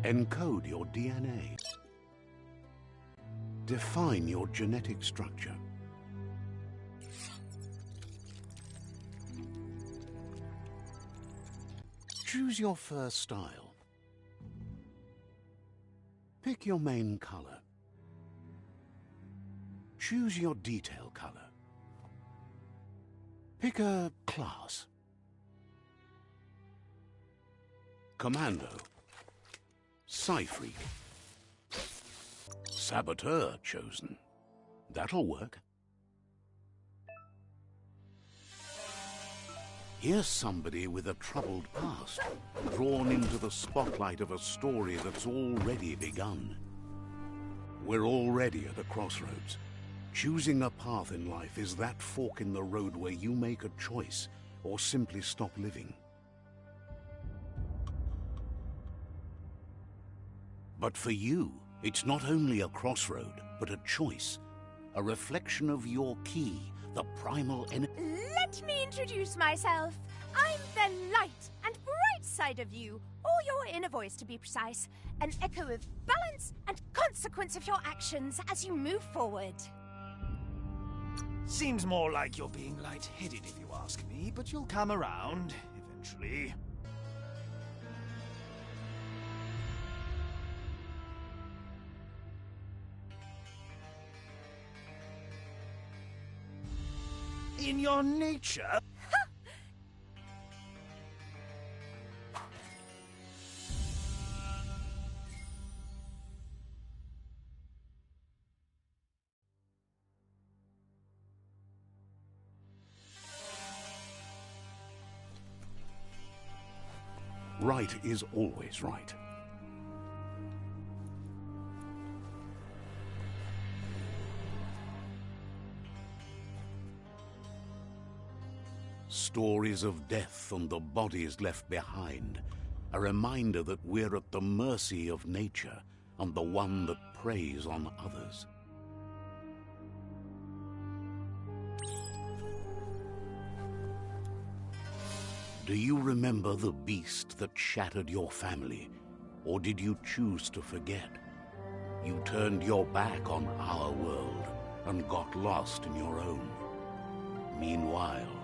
Encode your DNA. Define your genetic structure. Choose your fur style. Pick your main color. Choose your detail color. Pick a class. Commando. Psy-Freak. Saboteur chosen. That'll work. Here's somebody with a troubled past, drawn into the spotlight of a story that's already begun. We're already at a crossroads. Choosing a path in life is that fork in the road where you make a choice or simply stop living. But for you, it's not only a crossroad, but a choice. A reflection of your key, the primal energy. Let me introduce myself. I'm the light and bright side of you, or your inner voice to be precise. An echo of balance and consequence of your actions as you move forward. Seems more like you're being light-headed if you ask me, but you'll come around, eventually. In your nature... Right is always right. Stories of death and the bodies left behind, a reminder that we're at the mercy of nature and the one that preys on others. Do you remember the beast that shattered your family, or did you choose to forget? You turned your back on our world and got lost in your own. Meanwhile,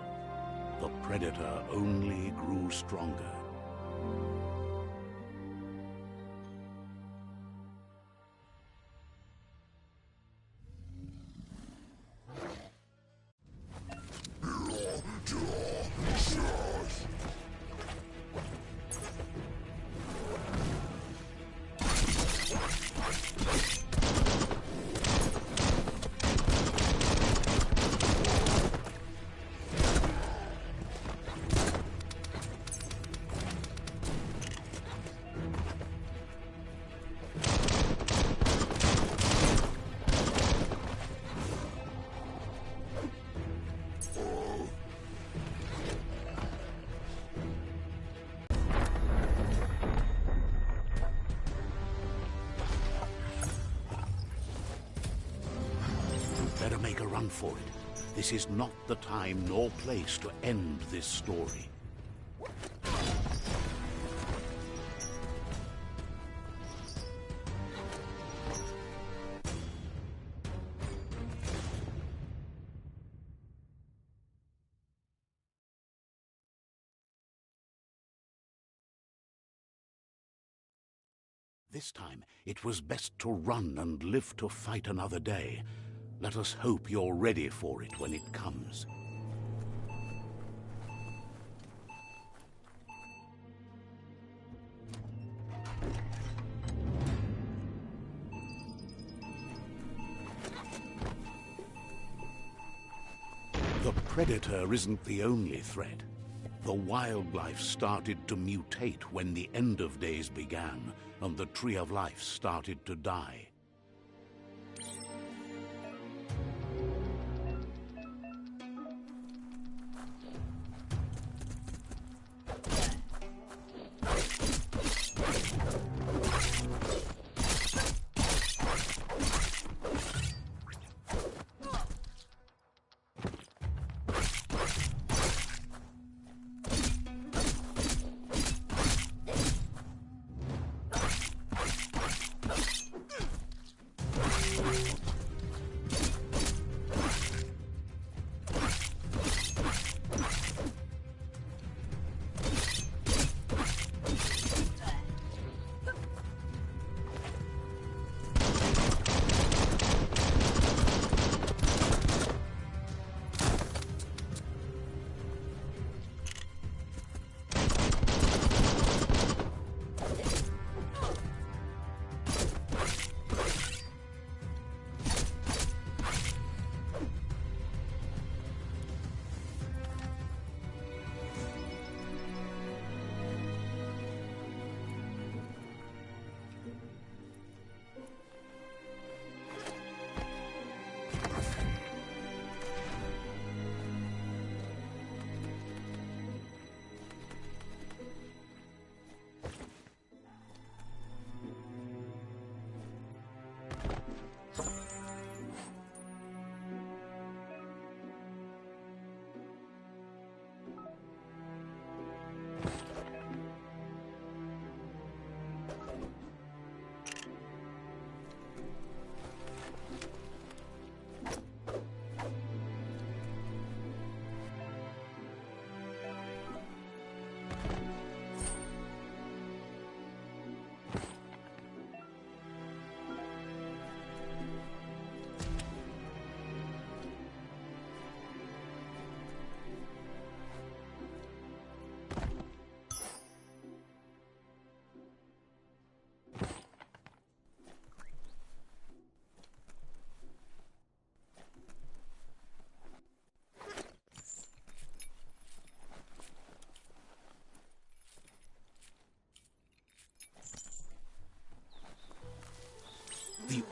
the predator only grew stronger. Better make a run for it. This is not the time nor place to end this story. This time, it was best to run and live to fight another day. Let us hope you're ready for it when it comes. The predator isn't the only threat. The wildlife started to mutate when the end of days began, and the tree of life started to die.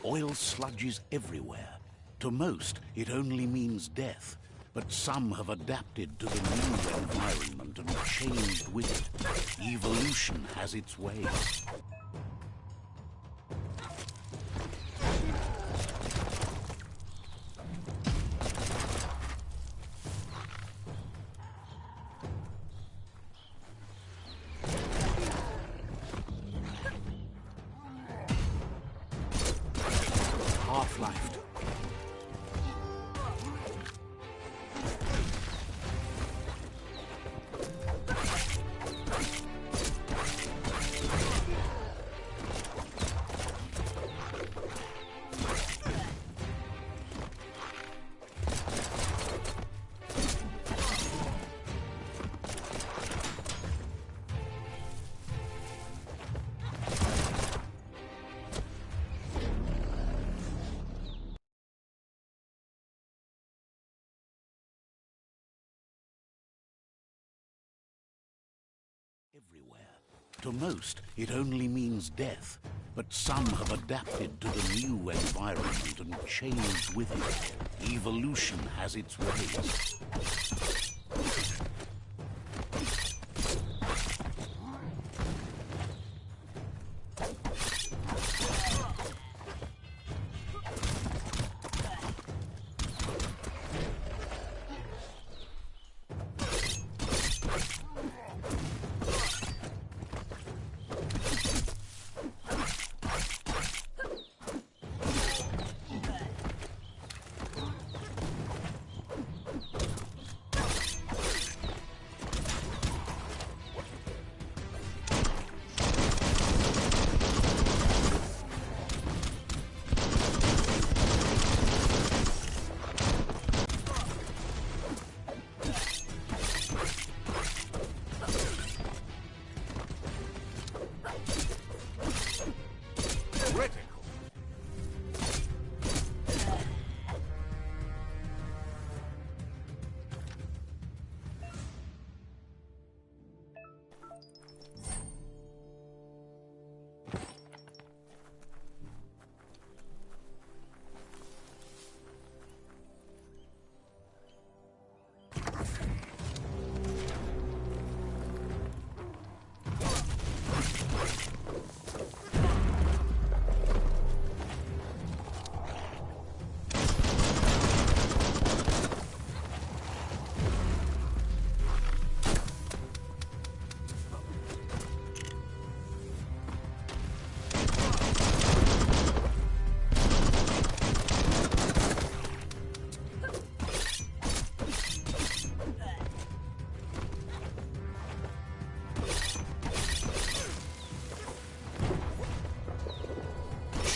Oil sludges everywhere. To most, it only means death. But some have adapted to the new environment and changed with it. Evolution has its ways. Half-life. Everywhere. To most, it only means death. But some have adapted to the new environment and changed with it. Evolution has its ways.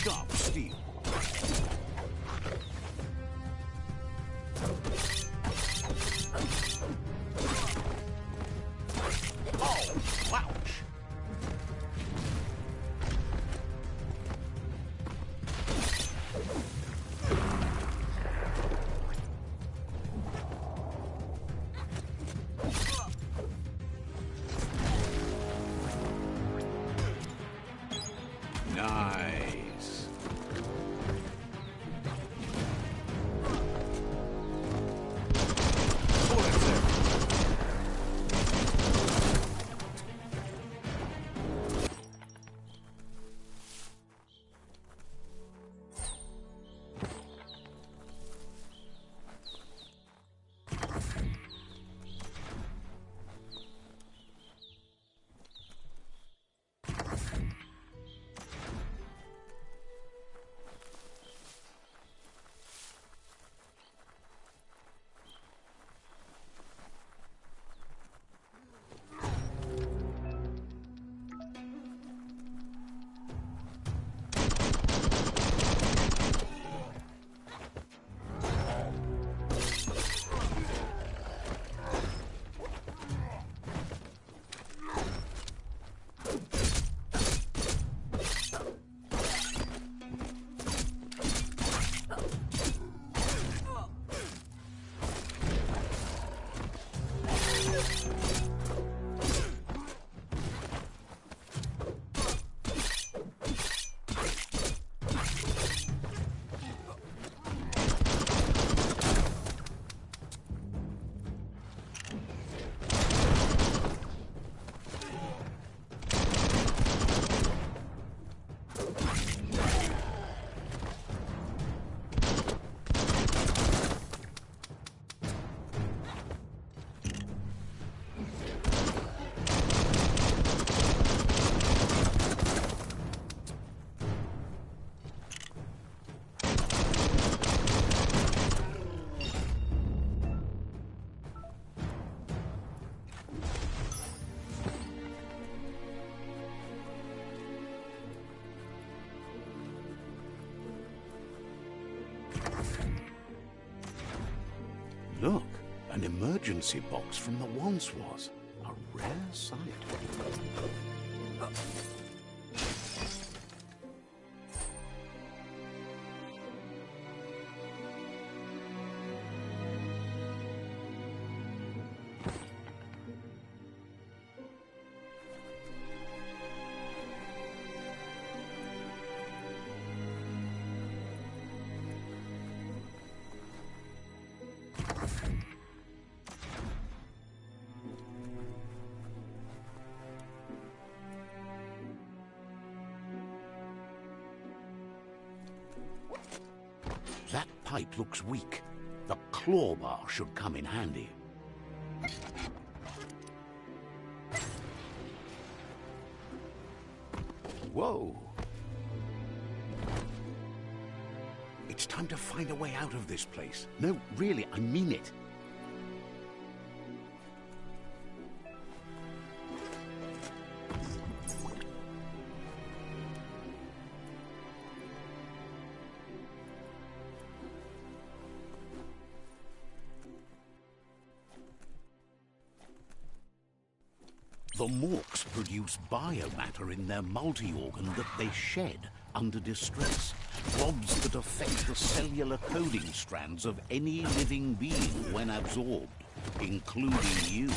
Sharp steel. Oh, ouch! Nice. emergency box from the once was. A rare sight. That pipe looks weak. The claw bar should come in handy. Whoa! It's time to find a way out of this place. No, really, I mean it. The Morks produce biomatter in their multi-organ that they shed under distress. Rods that affect the cellular coding strands of any living being when absorbed, including you.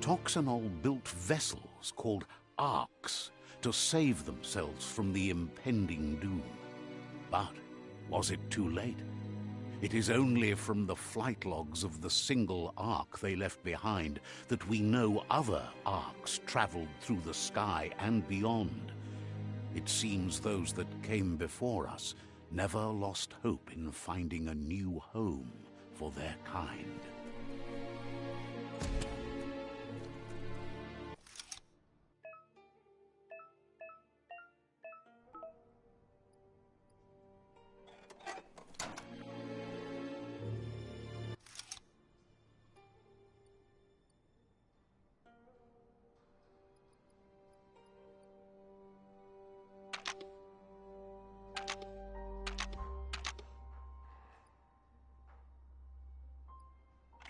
Toxanol built vessels called arks to save themselves from the impending doom. But was it too late? It is only from the flight logs of the single ark they left behind that we know other arks traveled through the sky and beyond. It seems those that came before us never lost hope in finding a new home for their kind.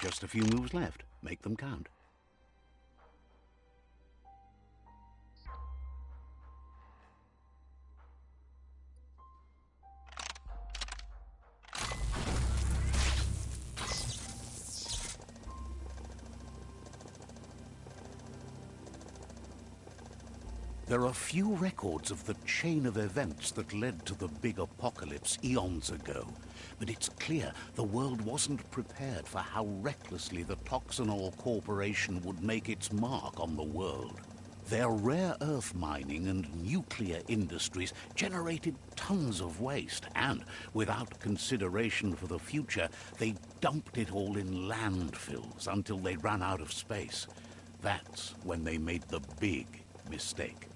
Just a few moves left. Make them count. There are few records of the chain of events that led to the big apocalypse eons ago, but it's clear the world wasn't prepared for how recklessly the Toxanol Corporation would make its mark on the world. Their rare earth mining and nuclear industries generated tons of waste, and, without consideration for the future, they dumped it all in landfills until they ran out of space. That's when they made the big mistake.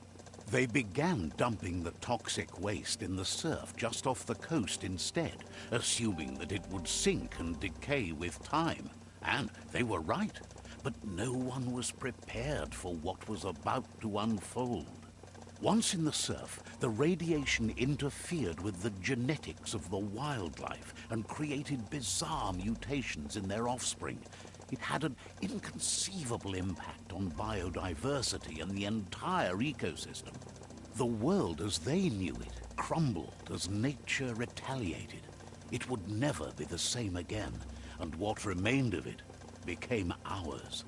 They began dumping the toxic waste in the surf just off the coast instead, assuming that it would sink and decay with time. And they were right. But no one was prepared for what was about to unfold. Once in the surf, the radiation interfered with the genetics of the wildlife and created bizarre mutations in their offspring. It had an inconceivable impact on biodiversity and the entire ecosystem. The world as they knew it crumbled as nature retaliated. It would never be the same again, and what remained of it became ours.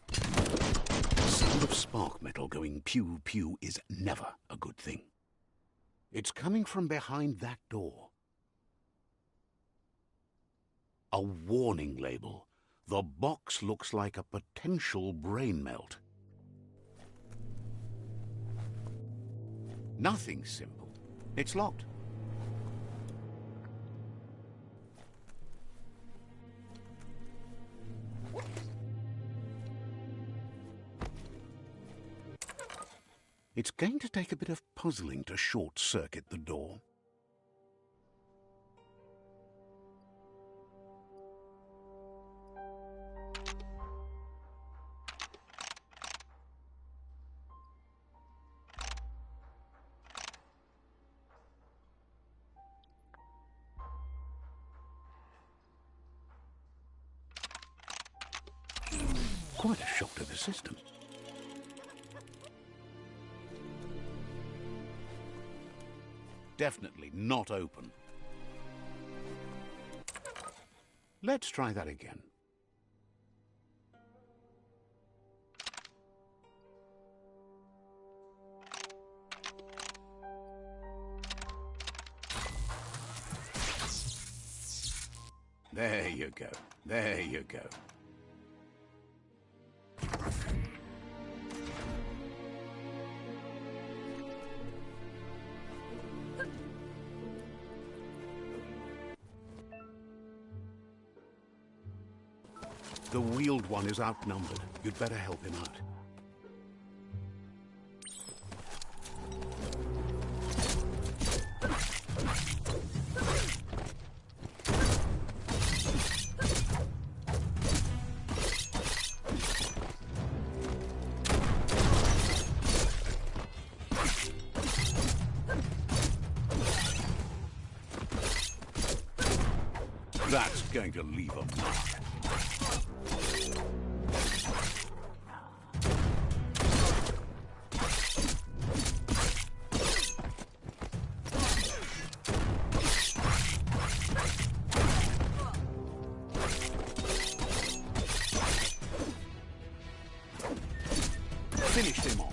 The sound of spark metal going pew-pew is never a good thing. It's coming from behind that door. A warning label. The box looks like a potential brain melt. Nothing simple. It's locked. It's going to take a bit of puzzling to short-circuit the door. Quite a shock to the system. Definitely not open. Let's try that again. There you go. There you go. The wheeled one is outnumbered. You'd better help him out. That's going to leave a mark. Finished him off.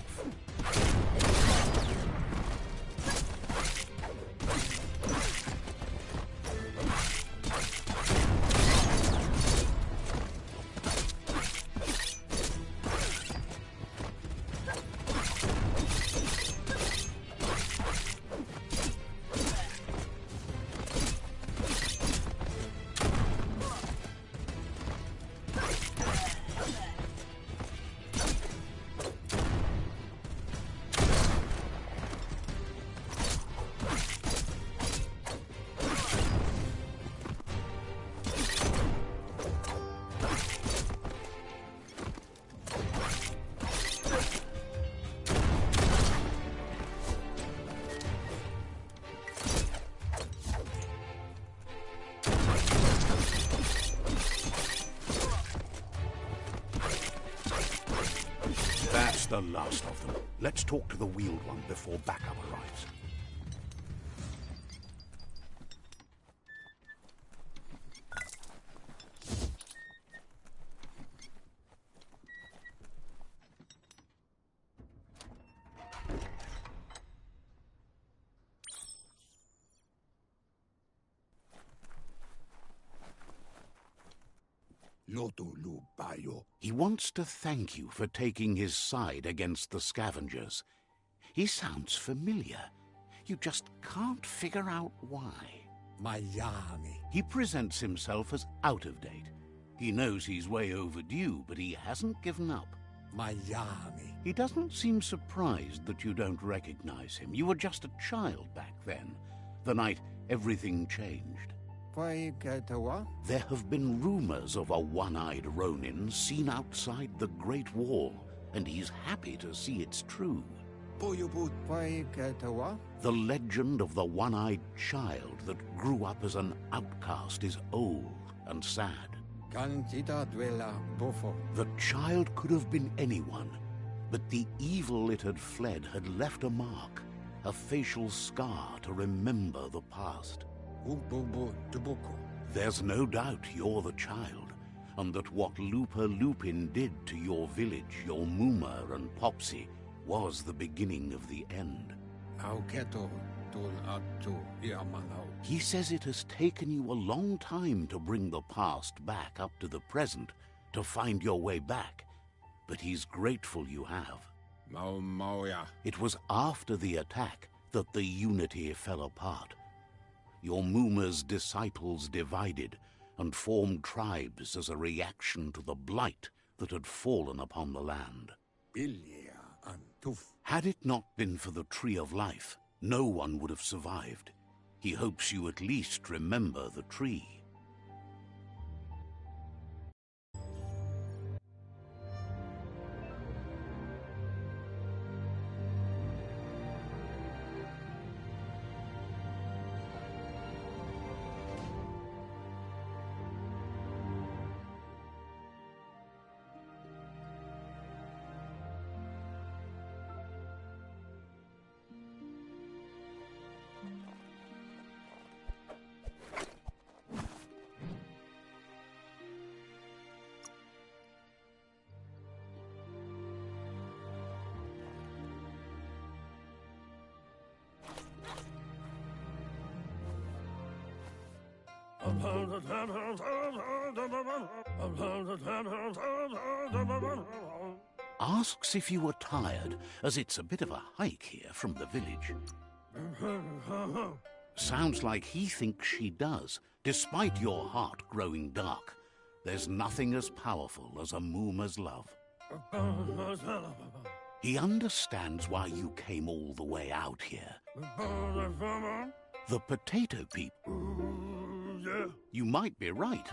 That's the last of them. Let's talk to the wheeled one before backup arrives. He wants to thank you for taking his side against the scavengers. He sounds familiar. You just can't figure out why. Miami. He presents himself as out of date. He knows he's way overdue, but he hasn't given up. Miami. He doesn't seem surprised that you don't recognize him. You were just a child back then, the night everything changed. There have been rumors of a one-eyed Ronin seen outside the Great Wall, and he's happy to see it's true. The legend of the one-eyed child that grew up as an outcast is old and sad. The child could have been anyone, but the evil it had fled had left a mark, a facial scar to remember the past. There's no doubt you're the child, and that what Looper Lupin did to your village, your Muma and Popsy, was the beginning of the end. He says it has taken you a long time to bring the past back up to the present, to find your way back, but he's grateful you have. It was after the attack that the unity fell apart. Your Muma's disciples divided and formed tribes as a reaction to the blight that had fallen upon the land. Had it not been for the Tree of Life, no one would have survived. He hopes you at least remember the tree. Asks if you were tired, as it's a bit of a hike here from the village. Sounds like he thinks she does, despite your heart growing dark. There's nothing as powerful as a Muma's love. He understands why you came all the way out here. The potato people. You might be right.